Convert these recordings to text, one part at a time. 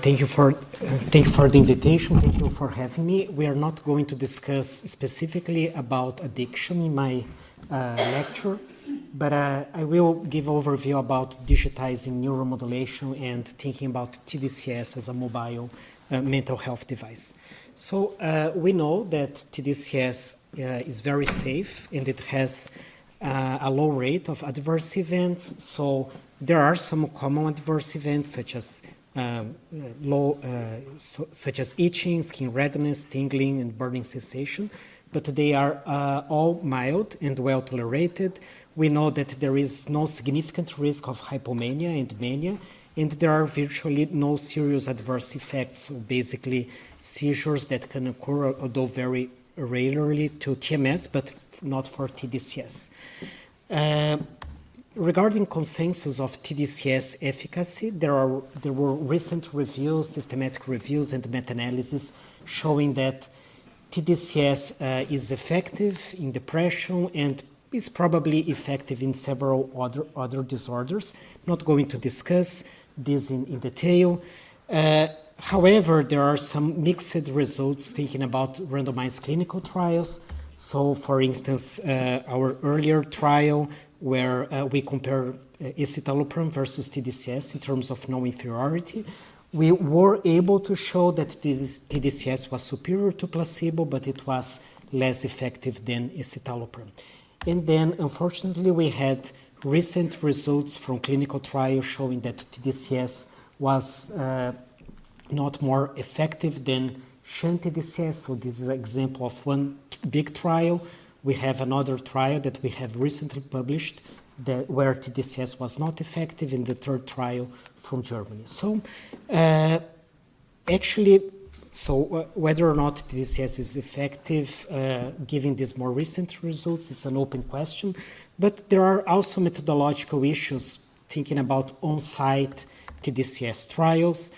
thank you for the invitation. Thank you for having me. We are not going to discuss specifically about addiction in my lecture, but I will give overview about digitizing neuromodulation and thinking about TDCS as a mobile mental health device. So we know that TDCS is very safe and it has a low rate of adverse events. So there are some common adverse events such as such as itching, skin redness, tingling, and burning sensation, but they are all mild and well tolerated. We know that there is no significant risk of hypomania and mania, and there are virtually no serious adverse effects, so basically seizures that can occur, although very rarely, to TMS, but not for TDCS. Regarding consensus of TDCS efficacy, there were recent reviews, systematic reviews, and meta-analysis showing that TDCS is effective in depression and is probably effective in several other disorders. Not going to discuss this in detail. However, there are some mixed results thinking about randomized clinical trials. So, for instance, our earlier trial where we compare escitalopram versus TDCS in terms of non-inferiority, we were able to show that this TDCS was superior to placebo, but it was less effective than escitalopram. And then, unfortunately, we had recent results from clinical trials showing that TDCS was not more effective than shunt TDCS. So this is an example of one big trial. We have another trial that we have recently published where TDCS was not effective in the third trial from Germany. So whether or not TDCS is effective, given these more recent results, it's an open question. But there are also methodological issues thinking about on-site TDCS trials.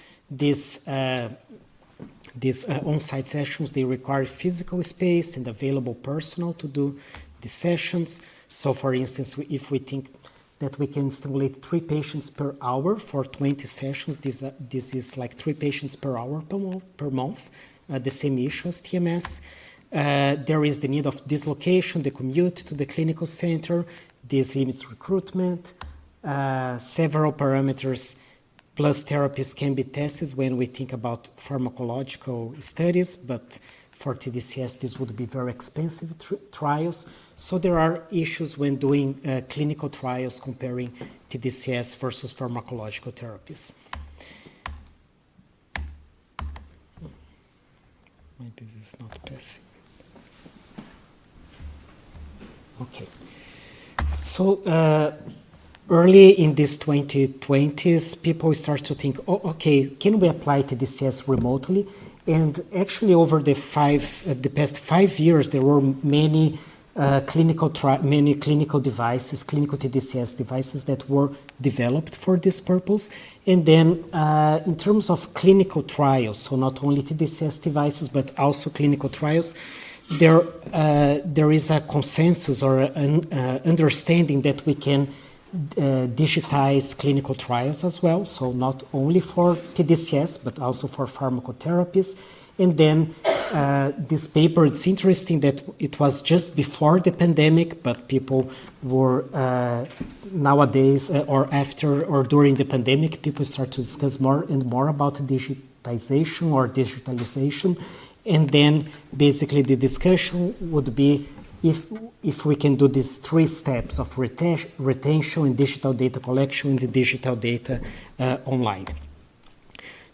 These on-site sessions, they require physical space and available personnel to do the sessions. So, for instance, if we think that we can stimulate 3 patients per hour for 20 sessions, this is like 3 patients per hour per month, the same issue as TMS. There is the need of dislocation, the commute to the clinical center. This limits recruitment. Several parameters plus therapies can be tested when we think about pharmacological studies, but for TDCS, this would be very expensive trials. So there are issues when doing clinical trials comparing TDCS versus pharmacological therapies. This is not passing. Okay. So early in these 2020s, people start to think, oh, okay, can we apply TDCS remotely? And actually, over the past 5 years, there were many clinical devices, clinical TDCS devices that were developed for this purpose. And then, in terms of clinical trials, so not only TDCS devices but also clinical trials, there is a consensus or an understanding that we can digitize clinical trials as well, so not only for TDCS but also for pharmacotherapies. And then this paper, it's interesting that it was just before the pandemic, but people were nowadays or after or during the pandemic, people start to discuss more and more about digitization or digitalization. And then basically the discussion would be if we can do these 3 steps of retention and digital data collection and the digital data online.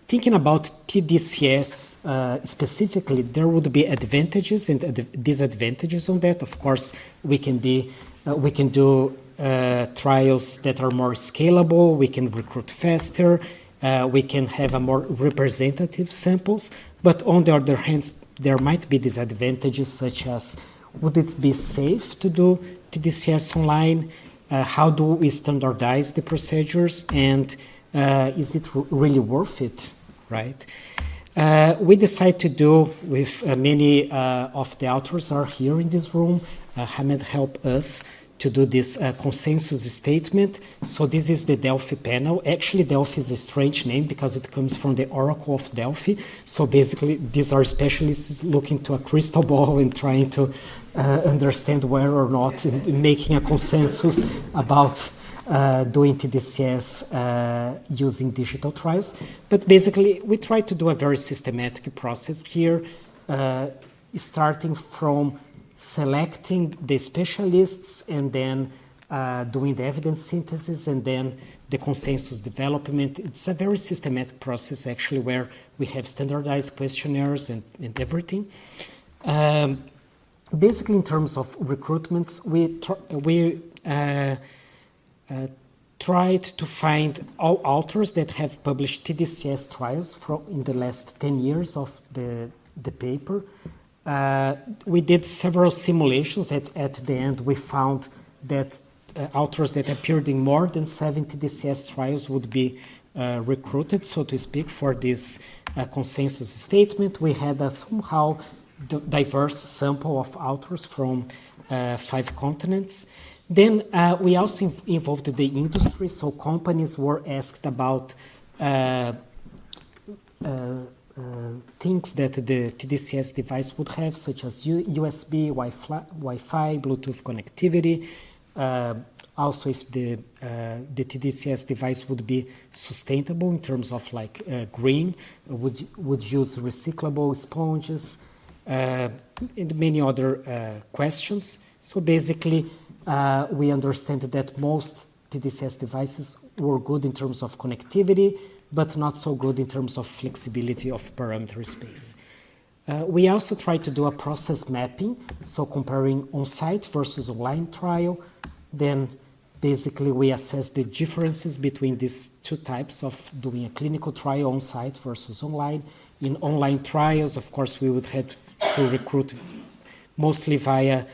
Thinking about TDCS specifically, there would be advantages and disadvantages on that. Of course, we can do trials that are more scalable, we can recruit faster, we can have a more representative samples, but on the other hand, there might be disadvantages such as would it be safe to do TDCS online? How do we standardize the procedures? And is it really worth it, right? We decided to do with many of the authors are here in this room. Hamed helped us to do this consensus statement. So this is the Delphi panel. Actually, Delphi is a strange name because it comes from the Oracle of Delphi. So basically, these are specialists looking to a crystal ball and trying to understand where or not, and making a consensus about doing TDCS using digital trials. But basically, we try to do a very systematic process here, starting from selecting the specialists and then doing the evidence synthesis and then the consensus development. It's a very systematic process, actually, where we have standardized questionnaires and everything. Basically, in terms of recruitments, we tried to find all authors that have published TDCS trials in the last 10 years of the paper. We did several simulations. At the end, we found that authors that appeared in more than 7 TDCS trials would be recruited, so to speak, for this consensus statement. We had a somehow diverse sample of authors from 5 continents. Then we also involved the industry, so companies were asked about things that the TDCS device would have, such as USB, Wi-Fi, Bluetooth connectivity. Also, if the TDCS device would be sustainable in terms of like green, would use recyclable sponges, and many other questions. So basically, we understand that most TDCS devices were good in terms of connectivity, but not so good in terms of flexibility of parameter space. We also try to do a process mapping, so comparing on-site versus online trial. Then basically we assess the differences between these 2 types of doing a clinical trial on-site versus online. In online trials, of course, we would have to recruit mostly via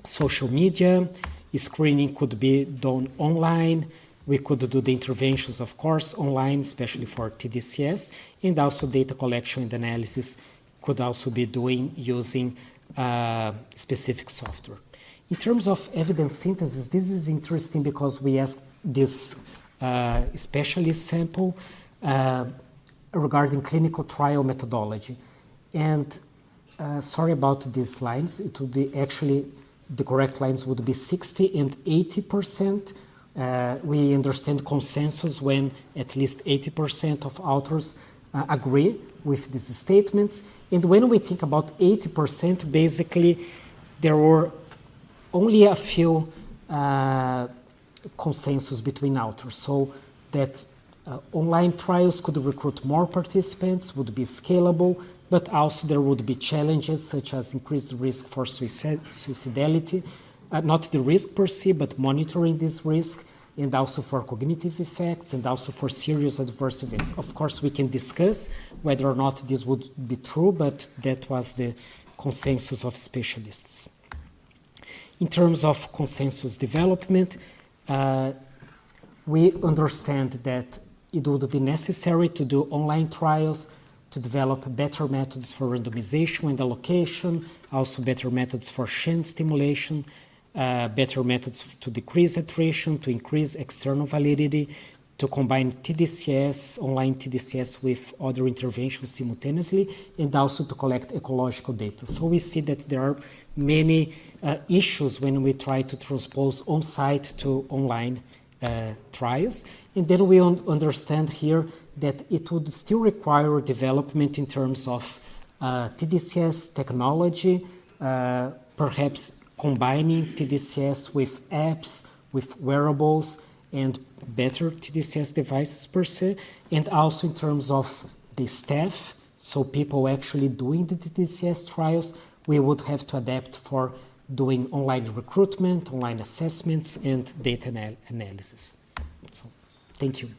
social media. Screening could be done online. We could do the interventions, of course, online, especially for TDCS, and also data collection and analysis could also be doing using specific software. In terms of evidence synthesis, this is interesting because we asked this specialist sample regarding clinical trial methodology. And sorry about these lines. It would be actually, the correct lines would be 60 and 80%. We understand consensus when at least 80% of authors agree with these statements. And when we think about 80%, basically there were only a few consensus between authors. So that online trials could recruit more participants, would be scalable, but also there would be challenges such as increased risk for suicidality, not the risk per se, but monitoring this risk, and also for cognitive effects, and also for serious adverse events. Of course, we can discuss whether or not this would be true, but that was the consensus of specialists. In terms of consensus development, we understand that it would be necessary to do online trials to develop better methods for randomization and allocation, also better methods for Shen stimulation, better methods to decrease attrition, to increase external validity, to combine TDCS, online TDCS with other interventions simultaneously, and also to collect ecological data. So we see that there are many issues when we try to transpose on-site to online trials. And then we understand here that it would still require development in terms of TDCS technology, perhaps combining TDCS with apps, with wearables, and better TDCS devices per se, and also in terms of the staff, so people actually doing the TDCS trials, we would have to adapt for doing online recruitment, online assessments, and data analysis. So, thank you.